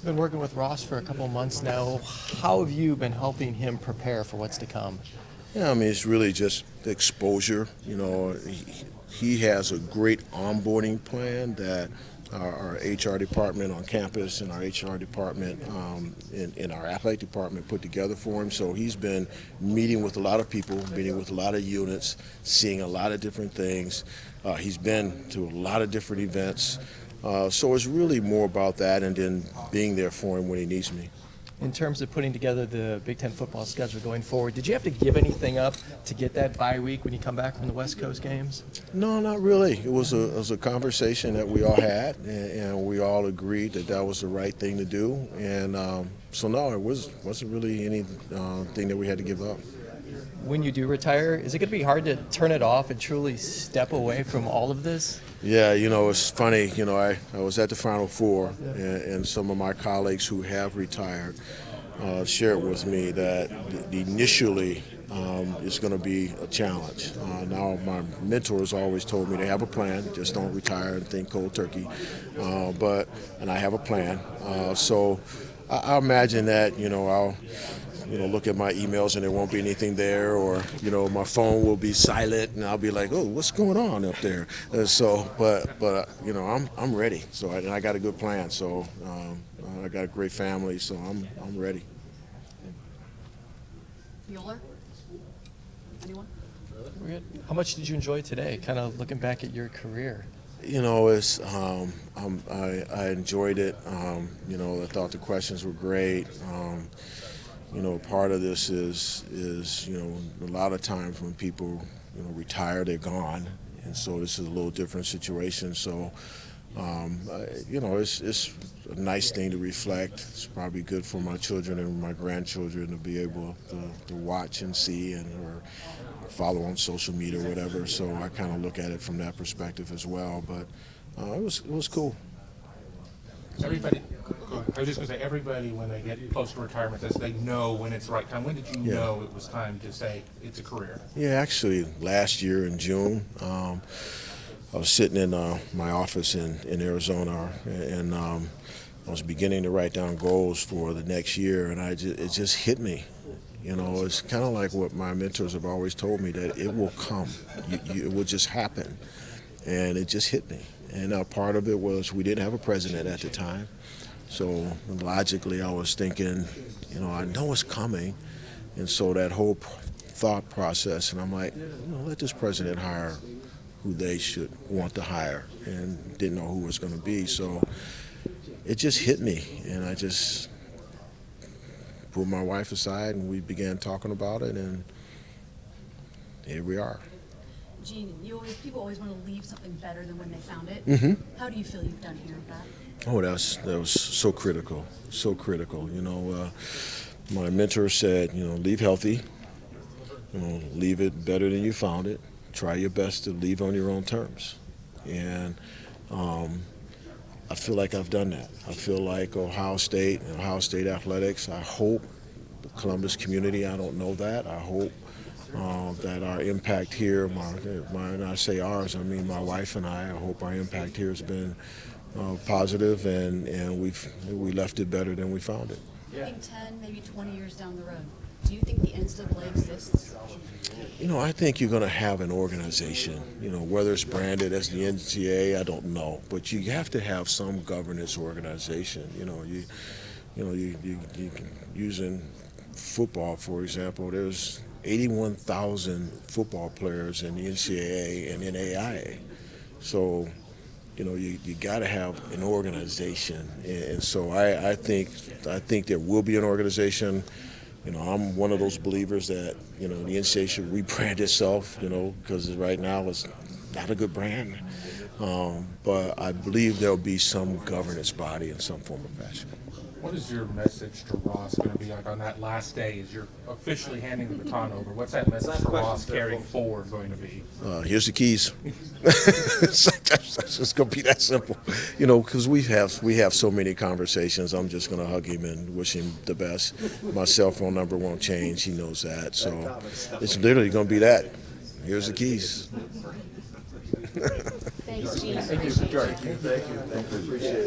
You've been working with Ross for a couple of months now. How have you been helping him prepare for what's to come? Yeah, I mean, it's really just the exposure. He has a great onboarding plan that our HR department on campus and our HR department in our athletic department put together for him. So he's been meeting with a lot of people, meeting with a lot of units, seeing a lot of different things. He's been to a lot of different events. So it's really more about that and then being there for him when he needs me. In terms of putting together the Big Ten football schedule going forward, did you have to give anything up to get that bye week when you come back from the West Coast games? No, not really. It was a conversation that we all had, and we all agreed that that was the right thing to do. And so no, it wasn't really anything that we had to give up. When you do retire, is it going to be hard to turn it off and truly step away from all of this? Yeah, it's funny. I was at the Final Four, and some of my colleagues who have retired shared with me that initially it's going to be a challenge. Now, my mentors always told me they have a plan, just don't retire and think cold turkey. And I have a plan. So I imagine that, I'll look at my emails and there won't be anything there, or my phone will be silent and I'll be like, oh, what's going on up there? I'm ready. So I got a good plan. So I got a great family, so I'm ready. Mueller? Anyone? How much did you enjoy today? Kind of looking back at your career. It's I enjoyed it. I thought the questions were great. Part of this is a lot of times when people retire, they're gone, and so this is a little different situation. So it's a nice thing to reflect. It's probably good for my children and my grandchildren to be able to watch and see or follow on social media or whatever. So I kind of look at it from that perspective as well. But it was cool. Everybody, I was just going to say, everybody when they get close to retirement says they know when it's the right time. When did you know it was time to say it's a career? Yeah, actually last year in June, I was sitting in my office in Arizona, and I was beginning to write down goals for the next year, and it just hit me. It's kind of like what my mentors have always told me, that it will come. It will just happen. And it just hit me. And part of it was we didn't have a president at the time. So logically I was thinking, I know it's coming. And so that whole thought process, and I'm like, let this president hire who they should want to hire, and didn't know who it was going to be. So it just hit me, and I just pulled my wife aside and we began talking about it, and here we are. Gene, people always want to leave something better than when they found it. Mm-hmm. How do you feel you've done here with that? Oh, that was so critical, so critical. My mentor said, leave healthy, leave it better than you found it. Try your best to leave on your own terms. And I feel like I've done that. I feel like Ohio State athletics, I hope the Columbus community, I don't know that. I hope that our impact here, when I say ours, I mean my wife and I hope our impact here has been positive, and we left it better than we found it. I think 10, maybe 20 years down the road, do you think the NCAA exists? I think you're going to have an organization, whether it's branded as the NCAA, I don't know, but you have to have some governance organization. You using football, for example, there's 81,000 football players in the NCAA and NAIA. So, you got to have an organization, and so I think there will be an organization. I'm one of those believers that the NCAA should rebrand itself, because right now it's not a good brand. But I believe there'll be some governance body in some form or fashion. What is your message to Ross going to be like on that last day as you're officially handing the baton over? What's that message for Ross carrying forward going to be? Here's the keys. That's just going to be that simple. Because we have so many conversations. I'm just going to hug him and wish him the best. My cell phone number won't change. He knows that. So it's literally going to be that. Here's the keys. Thanks, Gene. Thank you. Thank you. Appreciate it.